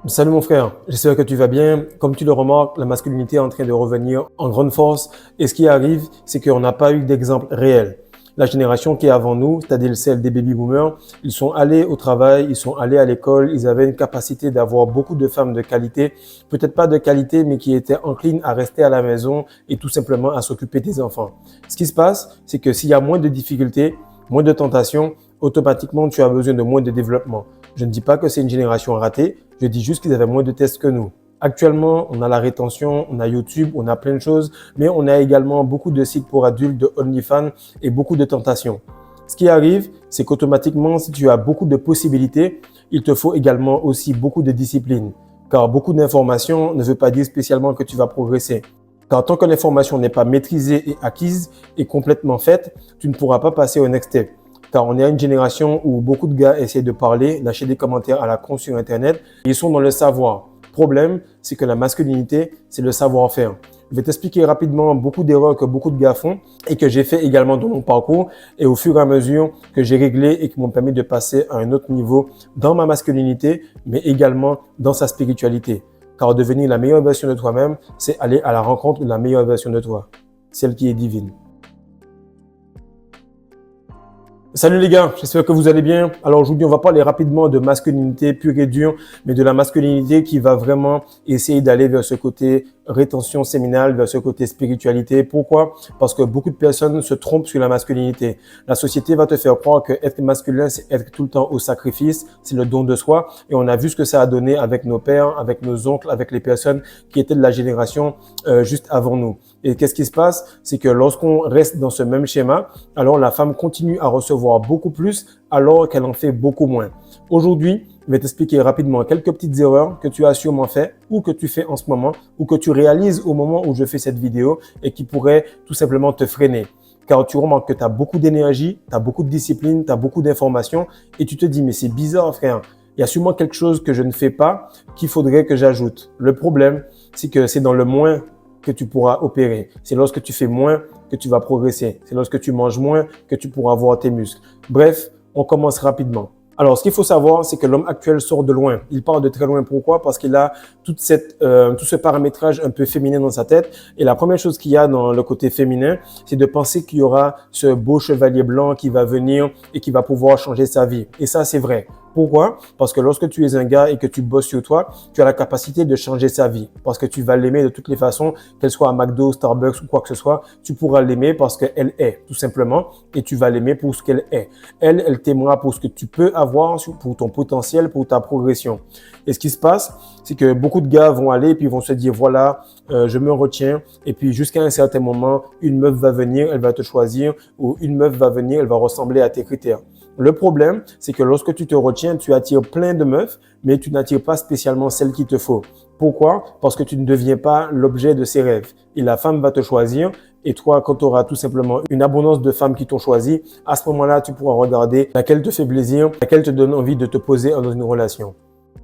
Salut mon frère, j'espère que tu vas bien. Comme tu le remarques, la masculinité est en train de revenir en grande force. Et ce qui arrive, c'est qu'on n'a pas eu d'exemple réel. La génération qui est avant nous, c'est-à-dire celle des baby boomers, ils sont allés au travail, ils sont allés à l'école, ils avaient une capacité d'avoir beaucoup de femmes de qualité, peut-être pas de qualité, mais qui étaient enclines à rester à la maison et tout simplement à s'occuper des enfants. Ce qui se passe, c'est que s'il y a moins de difficultés, moins de tentations, automatiquement tu as besoin de moins de développement. Je ne dis pas que c'est une génération ratée, je dis juste qu'ils avaient moins de tests que nous. Actuellement, on a la rétention, on a YouTube, on a plein de choses, mais on a également beaucoup de sites pour adultes, de OnlyFans et beaucoup de tentations. Ce qui arrive, c'est qu'automatiquement, si tu as beaucoup de possibilités, il te faut également aussi beaucoup de discipline. Car beaucoup d'informations ne veut pas dire spécialement que tu vas progresser. Car tant que l'information n'est pas maîtrisée et acquise et complètement faite, tu ne pourras pas passer au next step. Car on est à une génération où beaucoup de gars essaient de parler, lâcher des commentaires à la con sur Internet. Ils sont dans le savoir. Problème, c'est que la masculinité, c'est le savoir-faire. Je vais t'expliquer rapidement beaucoup d'erreurs que beaucoup de gars font et que j'ai fait également dans mon parcours et au fur et à mesure que j'ai réglé et qui m'ont permis de passer à un autre niveau dans ma masculinité, mais également dans sa spiritualité. Car devenir la meilleure version de toi-même, c'est aller à la rencontre de la meilleure version de toi, celle qui est divine. Salut les gars, j'espère que vous allez bien. Alors aujourd'hui, on va parler rapidement de masculinité pure et dure, mais de la masculinité qui va vraiment essayer d'aller vers ce côté rétention séminale, vers ce côté spiritualité. Pourquoi? Parce que beaucoup de personnes se trompent sur la masculinité. La société va te faire croire que être masculin, c'est être tout le temps au sacrifice, c'est le don de soi. Et on a vu ce que ça a donné avec nos pères, avec nos oncles, avec les personnes qui étaient de la génération juste avant nous. Et qu'est-ce qui se passe? C'est que lorsqu'on reste dans ce même schéma, alors la femme continue à recevoir beaucoup plus alors qu'elle en fait beaucoup moins. Aujourd'hui, je vais t'expliquer rapidement quelques petites erreurs que tu as sûrement fait ou que tu fais en ce moment ou que tu réalises au moment où je fais cette vidéo et qui pourraient tout simplement te freiner. Car tu remarques que tu as beaucoup d'énergie, tu as beaucoup de discipline, tu as beaucoup d'informations et tu te dis mais c'est bizarre frère, il y a sûrement quelque chose que je ne fais pas qu'il faudrait que j'ajoute. Le problème, c'est que c'est dans le moins que tu pourras opérer. C'est lorsque tu fais moins que tu vas progresser. C'est lorsque tu manges moins que tu pourras voir tes muscles. Bref, on commence rapidement. Alors, ce qu'il faut savoir, c'est que l'homme actuel sort de loin. Il part de très loin. Pourquoi? Parce qu'il a tout ce paramétrage un peu féminin dans sa tête. Et la première chose qu'il y a dans le côté féminin, c'est de penser qu'il y aura ce beau chevalier blanc qui va venir et qui va pouvoir changer sa vie. Et ça, c'est vrai. Pourquoi? Parce que lorsque tu es un gars et que tu bosses sur toi, tu as la capacité de changer sa vie. Parce que tu vas l'aimer de toutes les façons, qu'elle soit à McDo, Starbucks ou quoi que ce soit, tu pourras l'aimer parce qu'elle est, tout simplement, et tu vas l'aimer pour ce qu'elle est. Elle t'aimera pour ce que tu peux avoir, pour ton potentiel, pour ta progression. Et ce qui se passe, c'est que beaucoup de gars vont aller et puis vont se dire, voilà, je me retiens. Et puis jusqu'à un certain moment, une meuf va venir, elle va te choisir, ou une meuf va venir, elle va ressembler à tes critères. Le problème, c'est que lorsque tu te retiens, tu attires plein de meufs, mais tu n'attires pas spécialement celle qu'il te faut. Pourquoi? Parce que tu ne deviens pas l'objet de ses rêves. Et la femme va te choisir. Et toi, quand tu auras tout simplement une abondance de femmes qui t'ont choisi, à ce moment-là, tu pourras regarder laquelle te fait plaisir, laquelle te donne envie de te poser dans une relation.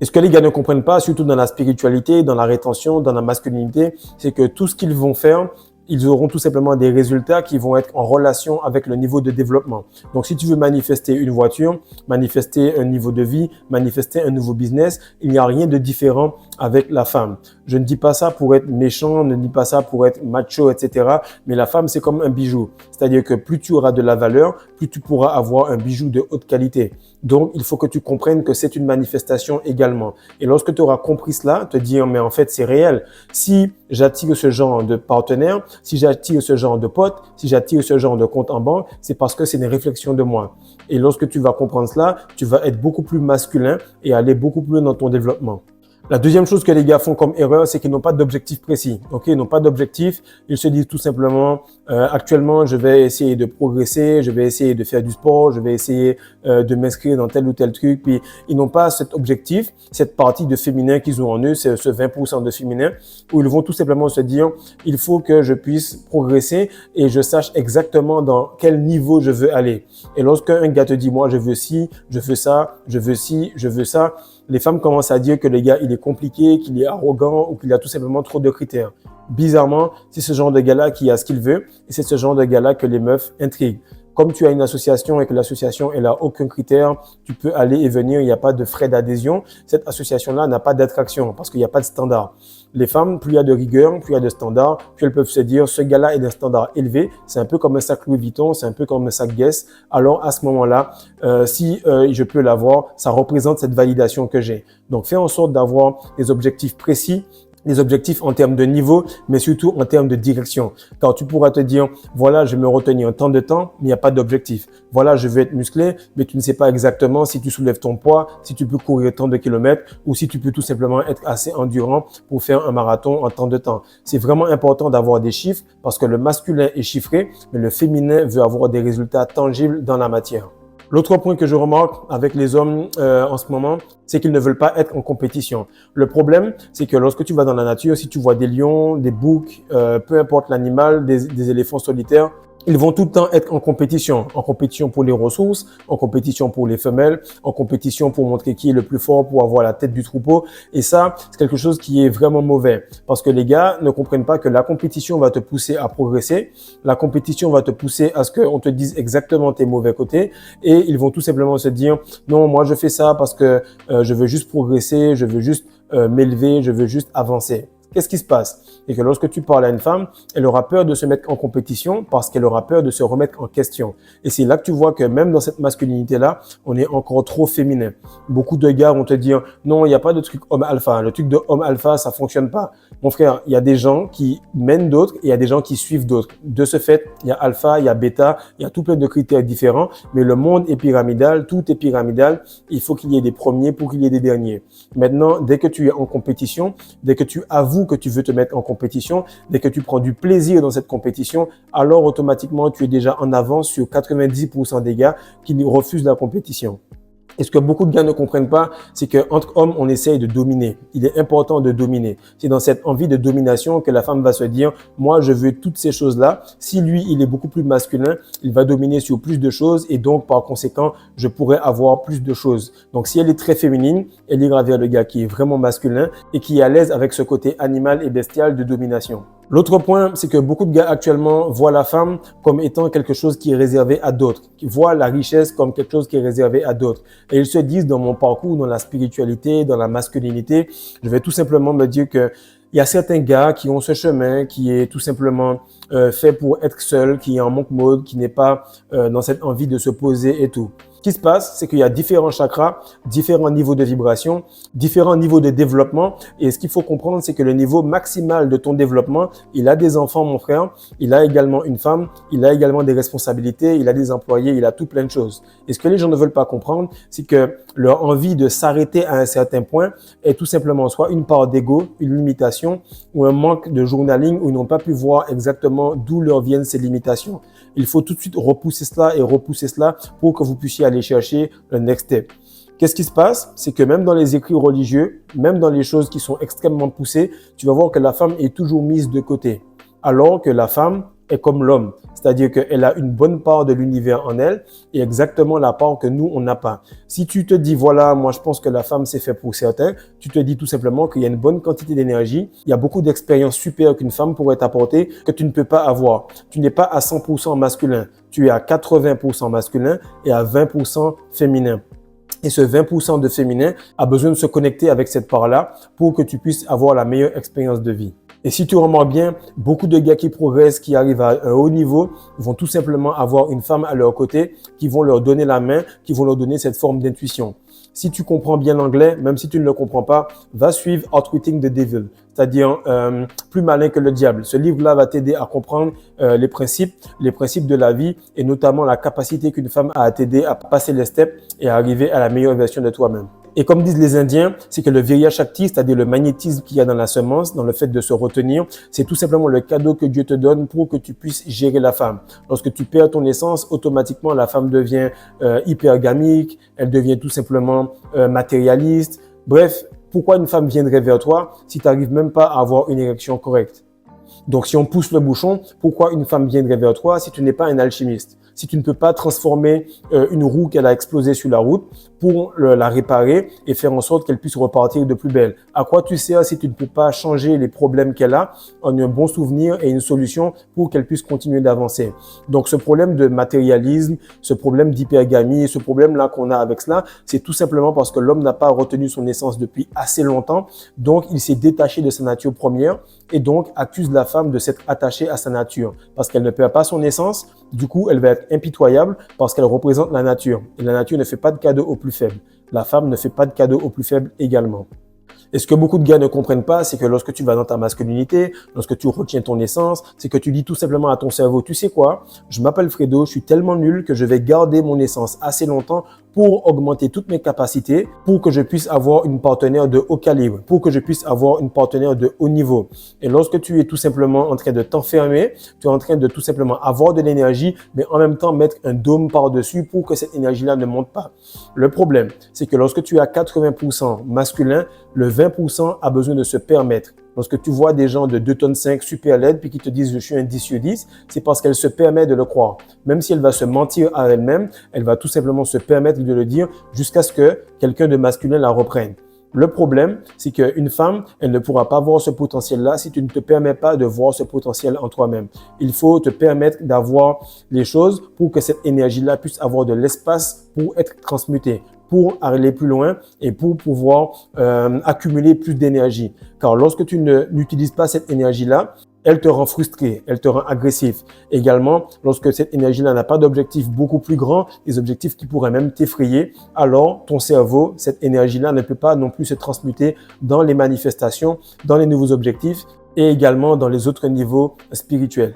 Et ce que les gars ne comprennent pas, surtout dans la spiritualité, dans la rétention, dans la masculinité, c'est que tout ce qu'ils vont faire, ils auront tout simplement des résultats qui vont être en relation avec le niveau de développement. Donc, si tu veux manifester une voiture, manifester un niveau de vie, manifester un nouveau business, il n'y a rien de différent avec la femme. Je ne dis pas ça pour être méchant, ne dis pas ça pour être macho, etc. Mais la femme, c'est comme un bijou. C'est-à-dire que plus tu auras de la valeur, plus tu pourras avoir un bijou de haute qualité. Donc, il faut que tu comprennes que c'est une manifestation également. Et lorsque tu auras compris cela, te dire, mais en fait, c'est réel. Si j'attire ce genre de partenaire, si j'attire ce genre de pote, si j'attire ce genre de compte en banque, c'est parce que c'est une réflexion de moi. Et lorsque tu vas comprendre cela, tu vas être beaucoup plus masculin et aller beaucoup plus loin dans ton développement. La deuxième chose que les gars font comme erreur, c'est qu'ils n'ont pas d'objectif précis. Ok, ils n'ont pas d'objectif. Ils se disent tout simplement, actuellement, je vais essayer de progresser, je vais essayer de faire du sport, je vais essayer de m'inscrire dans tel ou tel truc. Puis ils n'ont pas cet objectif, cette partie de féminin qu'ils ont en eux, c'est ce 20% de féminin, où ils vont tout simplement se dire, il faut que je puisse progresser et je sache exactement dans quel niveau je veux aller. Et lorsque un gars te dit, moi, je veux ci, je veux ça, je veux ci, je veux ça, les femmes commencent à dire que le gars, il est compliqué, qu'il est arrogant ou qu'il a tout simplement trop de critères. Bizarrement, c'est ce genre de gars-là qui a ce qu'il veut et c'est ce genre de gars-là que les meufs intriguent. comme tu as une association et que l'association elle a aucun critère, tu peux aller et venir, il n'y a pas de frais d'adhésion. Cette association-là n'a pas d'attraction parce qu'il n'y a pas de standard. Les femmes, plus il y a de rigueur, plus il y a de standards, plus elles peuvent se dire ce gars-là est d'un standard élevé. C'est un peu comme un sac Louis Vuitton, c'est un peu comme un sac Guess. Alors à ce moment-là, si je peux l'avoir, ça représente cette validation que j'ai. Donc fais en sorte d'avoir des objectifs précis, des objectifs en termes de niveau, mais surtout en termes de direction. Car tu pourras te dire, voilà, je me retenir un temps de temps, mais il n'y a pas d'objectif. Voilà, je veux être musclé, mais tu ne sais pas exactement si tu soulèves ton poids, si tu peux courir tant de kilomètres ou si tu peux tout simplement être assez endurant pour faire un marathon en temps de temps. C'est vraiment important d'avoir des chiffres parce que le masculin est chiffré, mais le féminin veut avoir des résultats tangibles dans la matière. L'autre point que je remarque avec les hommes en ce moment, c'est qu'ils ne veulent pas être en compétition. Le problème, c'est que lorsque tu vas dans la nature, si tu vois des lions, des boucs, peu importe l'animal, des éléphants solitaires, ils vont tout le temps être en compétition pour les ressources, en compétition pour les femelles, en compétition pour montrer qui est le plus fort, pour avoir la tête du troupeau. Et ça, c'est quelque chose qui est vraiment mauvais parce que les gars ne comprennent pas que la compétition va te pousser à progresser. La compétition va te pousser à ce qu'on te dise exactement tes mauvais côtés et ils vont tout simplement se dire non, moi je fais ça parce que je veux juste progresser, je veux juste m'élever, je veux juste avancer. Qu'est-ce qui se passe? Et que lorsque tu parles à une femme, elle aura peur de se mettre en compétition parce qu'elle aura peur de se remettre en question. Et c'est là que tu vois que même dans cette masculinité-là, on est encore trop féminin. Beaucoup de gars vont te dire, non, il n'y a pas de truc homme alpha. Le truc de homme alpha, ça fonctionne pas. Mon frère, il y a des gens qui mènent d'autres et il y a des gens qui suivent d'autres. De ce fait, il y a alpha, il y a bêta, il y a tout plein de critères différents. Mais le monde est pyramidal, tout est pyramidal. Il faut qu'il y ait des premiers pour qu'il y ait des derniers. Maintenant, dès que tu es en compétition, dès que tu avoues que tu veux te mettre en compétition, dès que tu prends du plaisir dans cette compétition, alors automatiquement, tu es déjà en avance sur 90% des gars qui refusent la compétition. Et ce que beaucoup de gars ne comprennent pas, c'est qu'entre hommes, on essaye de dominer. Il est important de dominer. C'est dans cette envie de domination que la femme va se dire, moi, je veux toutes ces choses-là. Si lui, il est beaucoup plus masculin, il va dominer sur plus de choses et donc, par conséquent, je pourrais avoir plus de choses. Donc, si elle est très féminine, elle ira vers le gars qui est vraiment masculin et qui est à l'aise avec ce côté animal et bestial de domination. L'autre point, c'est que beaucoup de gars actuellement voient la femme comme étant quelque chose qui est réservé à d'autres, qui voient la richesse comme quelque chose qui est réservé à d'autres. Et ils se disent dans mon parcours, dans la spiritualité, dans la masculinité, je vais tout simplement me dire que il y a certains gars qui ont ce chemin qui est tout simplement fait pour être seul, qui est en monk mode, qui n'est pas dans cette envie de se poser et tout. Ce qui se passe, c'est qu'il y a différents chakras, différents niveaux de vibration, différents niveaux de développement. Et ce qu'il faut comprendre, c'est que le niveau maximal de ton développement, il a des enfants, mon frère, il a également une femme, il a également des responsabilités, il a des employés, il a tout plein de choses. Et ce que les gens ne veulent pas comprendre, c'est que leur envie de s'arrêter à un certain point est tout simplement soit une part d'ego, une limitation ou un manque de journaling où ils n'ont pas pu voir exactement d'où leur viennent ces limitations. Il faut tout de suite repousser cela pour que vous puissiez aller chercher le next step. Qu'est-ce qui se passe? C'est que même dans les écrits religieux, même dans les choses qui sont extrêmement poussées, tu vas voir que la femme est toujours mise de côté. Alors que la femme est comme l'homme. C'est-à-dire qu'elle a une bonne part de l'univers en elle et exactement la part que nous, on n'a pas. Si tu te dis, voilà, moi, je pense que la femme, c'est fait pour certains, tu te dis tout simplement qu'il y a une bonne quantité d'énergie, il y a beaucoup d'expériences super qu'une femme pourrait t'apporter que tu ne peux pas avoir. Tu n'es pas à 100% masculin, tu es à 80% masculin et à 20% féminin. Et ce 20% de féminin a besoin de se connecter avec cette part-là pour que tu puisses avoir la meilleure expérience de vie. Et si tu remarques bien, beaucoup de gars qui progressent, qui arrivent à un haut niveau, vont tout simplement avoir une femme à leur côté qui vont leur donner la main, qui vont leur donner cette forme d'intuition. Si tu comprends bien l'anglais, même si tu ne le comprends pas, va suivre Outwitting the Devil, c'est-à-dire plus malin que le diable. Ce livre-là va t'aider à comprendre les principes de la vie et notamment la capacité qu'une femme a à t'aider à passer les steps et à arriver à la meilleure version de toi-même. Et comme disent les Indiens, c'est que le Virya Shakti, c'est-à-dire le magnétisme qu'il y a dans la semence, dans le fait de se retenir, c'est tout simplement le cadeau que Dieu te donne pour que tu puisses gérer la femme. Lorsque tu perds ton essence, automatiquement, la femme devient hypergamique, elle devient tout simplement matérialiste. Bref, pourquoi une femme viendrait vers toi si tu n'arrives même pas à avoir une érection correcte? Donc, si on pousse le bouchon, pourquoi une femme viendrait vers toi si tu n'es pas un alchimiste? si tu ne peux pas transformer une roue qu'elle a explosé sur la route pour la réparer et faire en sorte qu'elle puisse repartir de plus belle? À quoi tu sers si tu ne peux pas changer les problèmes qu'elle a en un bon souvenir et une solution pour qu'elle puisse continuer d'avancer? Donc, ce problème de matérialisme, ce problème d'hypergamie, ce problème-là qu'on a avec cela, c'est tout simplement parce que l'homme n'a pas retenu son essence depuis assez longtemps. Donc, il s'est détaché de sa nature première et donc accuse la femme de s'être attachée à sa nature parce qu'elle ne perd pas son essence. Du coup, elle va être impitoyable parce qu'elle représente la nature. Et la nature ne fait pas de cadeau aux plus faibles. La femme ne fait pas de cadeau aux plus faibles également. Et ce que beaucoup de gars ne comprennent pas, c'est que lorsque tu vas dans ta masculinité, lorsque tu retiens ton essence, c'est que tu dis tout simplement à ton cerveau, tu sais quoi, je m'appelle Fredo, je suis tellement nul que je vais garder mon essence assez longtemps pour augmenter toutes mes capacités, pour que je puisse avoir une partenaire de haut calibre, pour que je puisse avoir une partenaire de haut niveau. Et lorsque tu es tout simplement en train de t'enfermer, tu es en train de tout simplement avoir de l'énergie, mais en même temps mettre un dôme par-dessus pour que cette énergie-là ne monte pas. Le problème, c'est que lorsque tu as 80% masculin, le 20% a besoin de se permettre. Lorsque tu vois des gens de 2,5 tonnes super laides puis qui te disent « je suis un 10 sur 10 », c'est parce qu'elle se permet de le croire. Même si elle va se mentir à elle-même, elle va tout simplement se permettre de le dire jusqu'à ce que quelqu'un de masculin la reprenne. Le problème, c'est qu'une femme, elle ne pourra pas voir ce potentiel-là si tu ne te permets pas de voir ce potentiel en toi-même. Il faut te permettre d'avoir les choses pour que cette énergie-là puisse avoir de l'espace pour être transmutée, pour aller plus loin et pour pouvoir accumuler plus d'énergie. Car lorsque tu n'utilises pas cette énergie-là, elle te rend frustré, elle te rend agressif. Également, lorsque cette énergie-là n'a pas d'objectifs beaucoup plus grands, des objectifs qui pourraient même t'effrayer, alors ton cerveau, cette énergie-là ne peut pas non plus se transmuter dans les manifestations, dans les nouveaux objectifs et également dans les autres niveaux spirituels.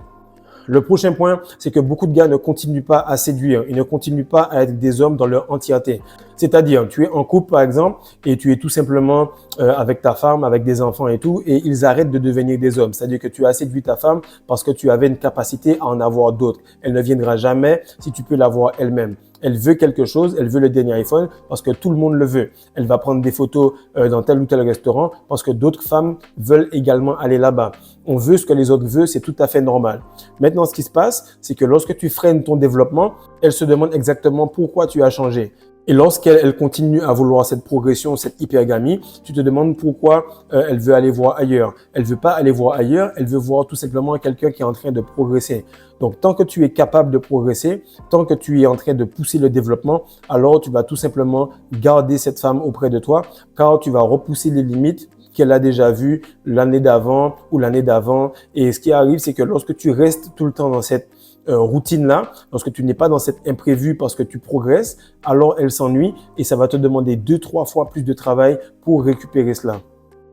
Le prochain point, c'est que beaucoup de gars ne continuent pas à séduire, ils ne continuent pas à être des hommes dans leur entièreté. C'est-à-dire, tu es en couple par exemple et tu es tout simplement avec ta femme, avec des enfants et tout, et ils arrêtent de devenir des hommes. C'est-à-dire que tu as séduit ta femme parce que tu avais une capacité à en avoir d'autres. Elle ne viendra jamais si tu peux l'avoir elle-même. Elle veut quelque chose, elle veut le dernier iPhone parce que tout le monde le veut. Elle va prendre des photos dans tel ou tel restaurant parce que d'autres femmes veulent également aller là-bas. On veut ce que les autres veulent, c'est tout à fait normal. Maintenant, ce qui se passe, c'est que lorsque tu freines ton développement, elle se demande exactement pourquoi tu as changé. Et lorsqu'elle continue à vouloir cette progression, cette hypergamie, tu te demandes pourquoi elle veut aller voir ailleurs. Elle veut pas aller voir ailleurs, elle veut voir tout simplement quelqu'un qui est en train de progresser. Donc, tant que tu es capable de progresser, tant que tu es en train de pousser le développement, alors tu vas tout simplement garder cette femme auprès de toi, car tu vas repousser les limites qu'elle a déjà vues l'année d'avant ou l'année d'avant. Et ce qui arrive, c'est que lorsque tu restes tout le temps dans cette routine-là, lorsque tu n'es pas dans cet imprévu parce que tu progresses, alors elle s'ennuie et ça va te demander 2-3 fois plus de travail pour récupérer cela.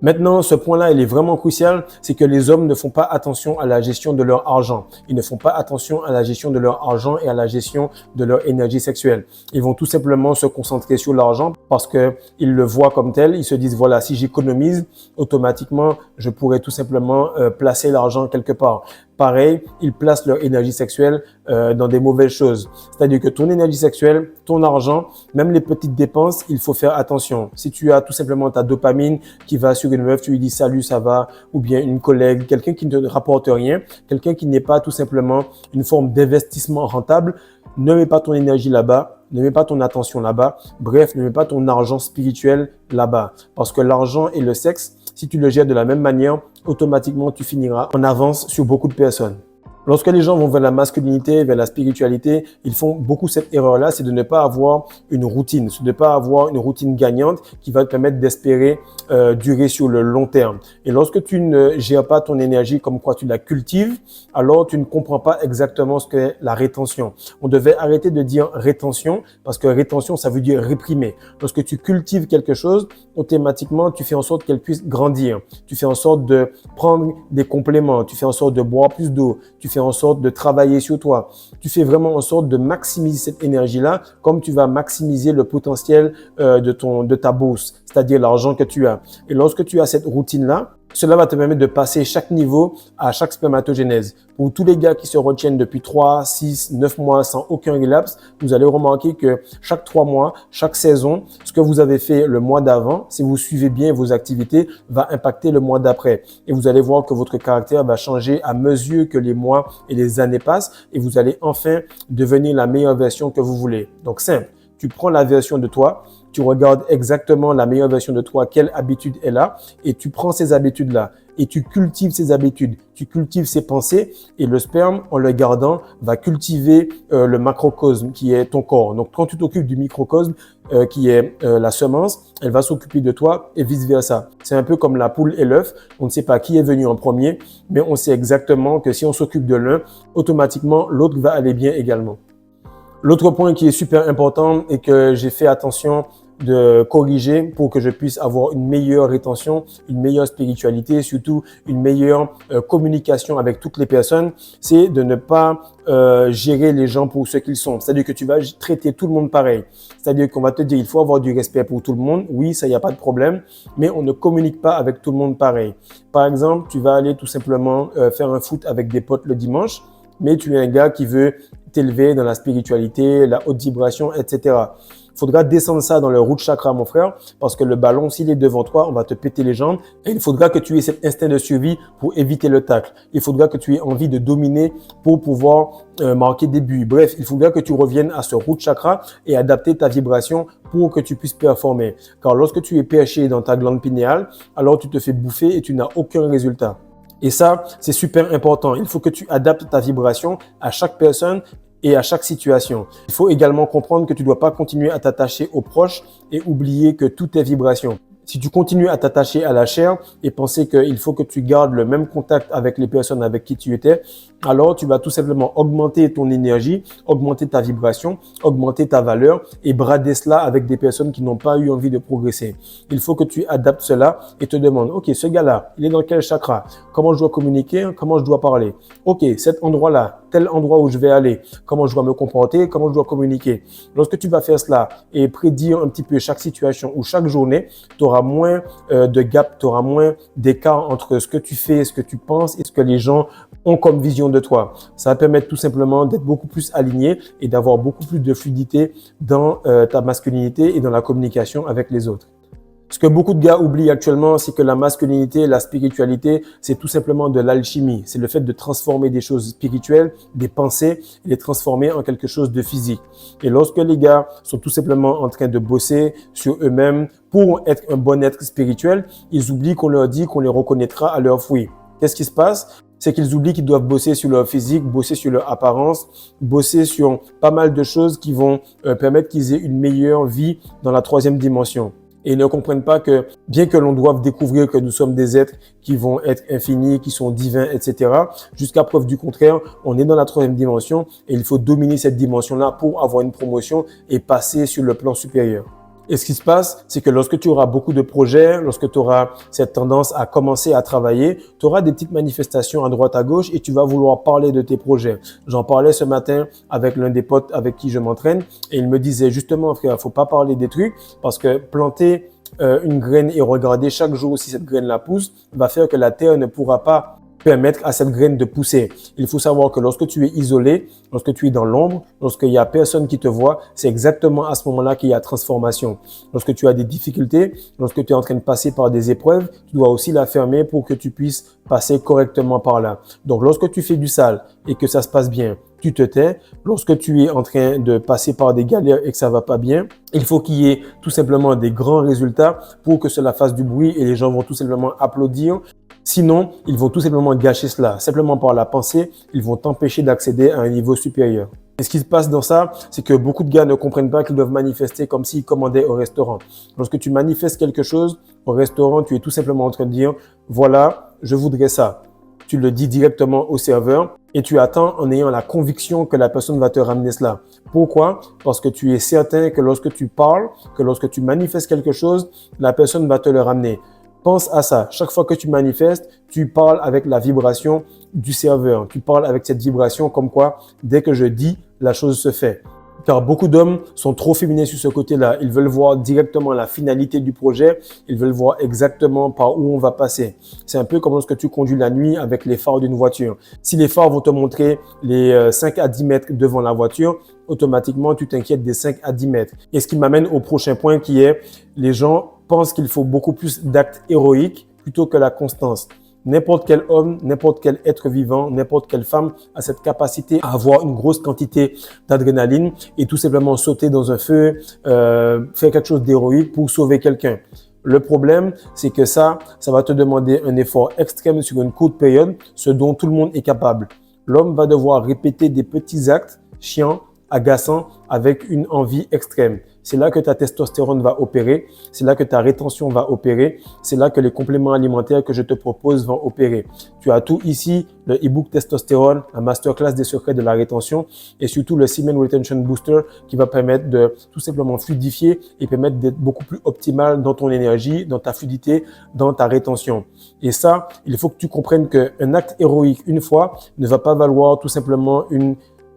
Maintenant, ce point-là, il est vraiment crucial, c'est que les hommes ne font pas attention à la gestion de leur argent. Ils ne font pas attention à la gestion de leur argent et à la gestion de leur énergie sexuelle. Ils vont tout simplement se concentrer sur l'argent parce que ils le voient comme tel. Ils se disent, voilà, si j'économise, automatiquement, je pourrais tout simplement placer l'argent quelque part. Pareil, ils placent leur énergie sexuelle dans des mauvaises choses. C'est-à-dire que ton énergie sexuelle, ton argent, même les petites dépenses, il faut faire attention. Si tu as tout simplement ta dopamine qui va sur une meuf, tu lui dis salut, ça va, ou bien une collègue, quelqu'un qui ne te rapporte rien, quelqu'un qui n'est pas tout simplement une forme d'investissement rentable, ne mets pas ton énergie là-bas, ne mets pas ton attention là-bas, bref, ne mets pas ton argent spirituel là-bas. Parce que l'argent et le sexe, si tu le gères de la même manière, automatiquement, tu finiras en avance sur beaucoup de personnes. Lorsque les gens vont vers la masculinité, vers la spiritualité, ils font beaucoup cette erreur-là, c'est de ne pas avoir une routine, c'est de ne pas avoir une routine gagnante qui va te permettre d'espérer durer sur le long terme. Et lorsque tu ne gères pas ton énergie comme quoi tu la cultives, alors tu ne comprends pas exactement ce qu'est la rétention. On devait arrêter de dire rétention parce que rétention, ça veut dire réprimer. Lorsque tu cultives quelque chose, automatiquement, tu fais en sorte qu'elle puisse grandir. Tu fais en sorte de prendre des compléments, tu fais en sorte de boire plus d'eau, tu fais en sorte de travailler sur toi. Tu fais vraiment en sorte de maximiser cette énergie-là comme tu vas maximiser le potentiel de ta bourse, c'est-à-dire l'argent que tu as. Et lorsque tu as cette routine-là, Cela va te permettre de passer chaque niveau à chaque spermatogénèse. Pour tous les gars qui se retiennent depuis 3, 6, 9 mois sans aucun relapse, vous allez remarquer que chaque 3 mois, chaque saison, ce que vous avez fait le mois d'avant, si vous suivez bien vos activités, va impacter le mois d'après. Et vous allez voir que votre caractère va changer à mesure que les mois et les années passent et vous allez enfin devenir la meilleure version que vous voulez. Donc simple, tu prends la version de toi, tu regardes exactement la meilleure version de toi, quelle habitude elle a, et tu prends ces habitudes-là et tu cultives ces habitudes, tu cultives ces pensées et le sperme, en le gardant, va cultiver le macrocosme qui est ton corps. Donc, quand tu t'occupes du microcosme qui est la semence, elle va s'occuper de toi et vice-versa. C'est un peu comme la poule et l'œuf. On ne sait pas qui est venu en premier, mais on sait exactement que si on s'occupe de l'un, automatiquement, l'autre va aller bien également. L'autre point qui est super important et que j'ai fait attention de corriger pour que je puisse avoir une meilleure rétention, une meilleure spiritualité, surtout une meilleure communication avec toutes les personnes, c'est de ne pas gérer les gens pour ce qu'ils sont. C'est-à-dire que tu vas traiter tout le monde pareil. C'est-à-dire qu'on va te dire il faut avoir du respect pour tout le monde. Oui, ça, il n'y a pas de problème, mais on ne communique pas avec tout le monde pareil. Par exemple, tu vas aller tout simplement faire un foot avec des potes le dimanche, mais tu es un gars qui veut t'élever dans la spiritualité, la haute vibration, etc. Il faudra descendre ça dans le root chakra, mon frère, parce que le ballon, s'il est devant toi, on va te péter les jambes et il faudra que tu aies cet instinct de survie pour éviter le tacle. Il faudra que tu aies envie de dominer pour pouvoir marquer des buts. Bref, il faudra que tu reviennes à ce root chakra et adapter ta vibration pour que tu puisses performer. Car lorsque tu es perché dans ta glande pinéale, alors tu te fais bouffer et tu n'as aucun résultat. Et ça, c'est super important. Il faut que tu adaptes ta vibration à chaque personne et à chaque situation. Il faut également comprendre que tu ne dois pas continuer à t'attacher aux proches et oublier que tout est vibration. Si tu continues à t'attacher à la chair et penser qu'il faut que tu gardes le même contact avec les personnes avec qui tu étais, alors tu vas tout simplement augmenter ton énergie, augmenter ta vibration, augmenter ta valeur et brader cela avec des personnes qui n'ont pas eu envie de progresser. Il faut que tu adaptes cela et te demandes, ok, ce gars-là, il est dans quel chakra? Comment je dois communiquer? Comment je dois parler? Ok, cet endroit-là, tel endroit où je vais aller, comment je dois me comporter, comment je dois communiquer. Lorsque tu vas faire cela et prédire un petit peu chaque situation ou chaque journée, tu auras moins de gap, tu auras moins d'écart entre ce que tu fais, ce que tu penses et ce que les gens ont comme vision de toi. Ça va permettre tout simplement d'être beaucoup plus aligné et d'avoir beaucoup plus de fluidité dans ta masculinité et dans la communication avec les autres. Ce que beaucoup de gars oublient actuellement, c'est que la masculinité, la spiritualité, c'est tout simplement de l'alchimie. C'est le fait de transformer des choses spirituelles, des pensées, et les transformer en quelque chose de physique. Et lorsque les gars sont tout simplement en train de bosser sur eux-mêmes pour être un bon être spirituel, ils oublient qu'on leur dit qu'on les reconnaîtra à leurs fruits. Qu'est-ce qui se passe? C'est qu'ils oublient qu'ils doivent bosser sur leur physique, bosser sur leur apparence, bosser sur pas mal de choses qui vont permettre qu'ils aient une meilleure vie dans la troisième dimension. Et ils ne comprennent pas que bien que l'on doive découvrir que nous sommes des êtres qui vont être infinis, qui sont divins, etc., jusqu'à preuve du contraire, on est dans la troisième dimension et il faut dominer cette dimension-là pour avoir une promotion et passer sur le plan supérieur. Et ce qui se passe, c'est que lorsque tu auras beaucoup de projets, lorsque tu auras cette tendance à commencer à travailler, tu auras des petites manifestations à droite à gauche et tu vas vouloir parler de tes projets. J'en parlais ce matin avec l'un des potes avec qui je m'entraîne et il me disait justement, frère, faut pas parler des trucs parce que planter une graine et regarder chaque jour si cette graine-là pousse va faire que la terre ne pourra pas permettre à cette graine de pousser. Il faut savoir que lorsque tu es isolé, lorsque tu es dans l'ombre, lorsqu'il y a personne qui te voit, c'est exactement à ce moment-là qu'il y a transformation. Lorsque tu as des difficultés, lorsque tu es en train de passer par des épreuves, tu dois aussi la fermer pour que tu puisses passer correctement par là. Donc, lorsque tu fais du sale et que ça se passe bien, tu te tais. Lorsque tu es en train de passer par des galères et que ça va pas bien, il faut qu'il y ait tout simplement des grands résultats pour que cela fasse du bruit et les gens vont tout simplement applaudir. Sinon, ils vont tout simplement gâcher cela. Simplement par la pensée, ils vont t'empêcher d'accéder à un niveau supérieur. Et ce qui se passe dans ça, c'est que beaucoup de gars ne comprennent pas qu'ils doivent manifester comme s'ils commandaient au restaurant. Lorsque tu manifestes quelque chose au restaurant, tu es tout simplement en train de dire « Voilà, je voudrais ça ». Tu le dis directement au serveur et tu attends en ayant la conviction que la personne va te ramener cela. Pourquoi? Parce que tu es certain que lorsque tu parles, que lorsque tu manifestes quelque chose, la personne va te le ramener. Pense à ça. Chaque fois que tu manifestes, tu parles avec la vibration du serveur. Tu parles avec cette vibration comme quoi, dès que je dis, la chose se fait. Car beaucoup d'hommes sont trop féminins sur ce côté-là. Ils veulent voir directement la finalité du projet. Ils veulent voir exactement par où on va passer. C'est un peu comme lorsque tu conduis la nuit avec les phares d'une voiture. Si les phares vont te montrer les 5 à 10 mètres devant la voiture, automatiquement, tu t'inquiètes des 5 à 10 mètres. Et ce qui m'amène au prochain point qui est, les gens pensent qu'il faut beaucoup plus d'actes héroïques plutôt que la constance. N'importe quel homme, n'importe quel être vivant, n'importe quelle femme a cette capacité à avoir une grosse quantité d'adrénaline et tout simplement sauter dans un feu, faire quelque chose d'héroïque pour sauver quelqu'un. Le problème, c'est que ça va te demander un effort extrême sur une courte période, ce dont tout le monde est capable. L'homme va devoir répéter des petits actes chiants, agaçants, avec une envie extrême. C'est là que ta testostérone va opérer, c'est là que ta rétention va opérer, c'est là que les compléments alimentaires que je te propose vont opérer. Tu as tout ici, le e-book testostérone, la masterclass des secrets de la rétention et surtout le Semen Retention Booster qui va permettre de tout simplement fluidifier et permettre d'être beaucoup plus optimal dans ton énergie, dans ta fluidité, dans ta rétention. Et ça, il faut que tu comprennes qu'un acte héroïque une fois ne va pas valoir tout simplement une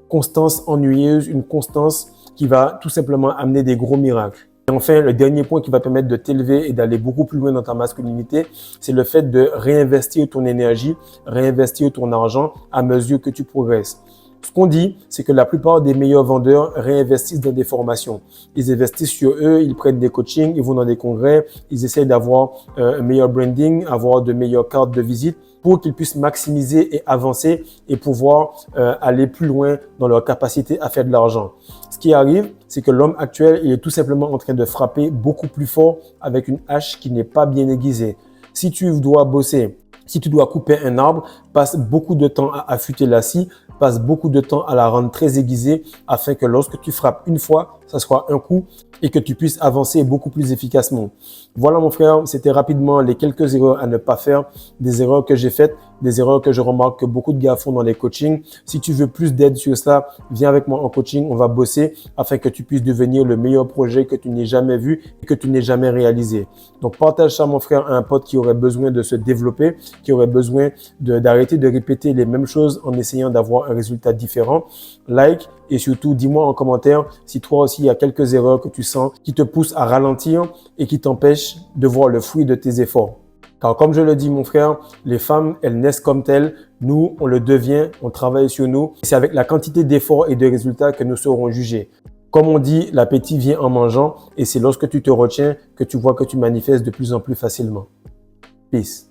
constance ennuyeuse, une constance qui va tout simplement amener des gros miracles. Et enfin, le dernier point qui va permettre de t'élever et d'aller beaucoup plus loin dans ta masculinité, c'est le fait de réinvestir ton énergie, réinvestir ton argent à mesure que tu progresses. Ce qu'on dit, c'est que la plupart des meilleurs vendeurs réinvestissent dans des formations. Ils investissent sur eux, ils prennent des coachings, ils vont dans des congrès, ils essayent d'avoir un meilleur branding, avoir de meilleures cartes de visite pour qu'ils puissent maximiser et avancer et pouvoir aller plus loin dans leur capacité à faire de l'argent. Ce qui arrive, c'est que l'homme actuel, il est tout simplement en train de frapper beaucoup plus fort avec une hache qui n'est pas bien aiguisée. Si tu dois bosser, si tu dois couper un arbre, passe beaucoup de temps à affûter la scie, passe beaucoup de temps à la rendre très aiguisée afin que lorsque tu frappes une fois, ça soit un coup et que tu puisses avancer beaucoup plus efficacement. Voilà mon frère, c'était rapidement les quelques erreurs à ne pas faire, des erreurs que j'ai faites, des erreurs que je remarque que beaucoup de gars font dans les coachings. Si tu veux plus d'aide sur cela, viens avec moi en coaching, on va bosser afin que tu puisses devenir le meilleur projet que tu n'aies jamais vu et que tu n'aies jamais réalisé. Donc partage ça mon frère à un pote qui aurait besoin de se développer, qui aurait besoin d'arrêter de répéter les mêmes choses en essayant d'avoir un résultat différent. Like et surtout dis-moi en commentaire si toi aussi il y a quelques erreurs que tu sens qui te poussent à ralentir et qui t'empêchent de voir le fruit de tes efforts. Car comme je le dis mon frère, les femmes, elles naissent comme telles. Nous, on le devient, on travaille sur nous. C'est avec la quantité d'efforts et de résultats que nous serons jugés. Comme on dit, l'appétit vient en mangeant et c'est lorsque tu te retiens que tu vois que tu manifestes de plus en plus facilement. Peace.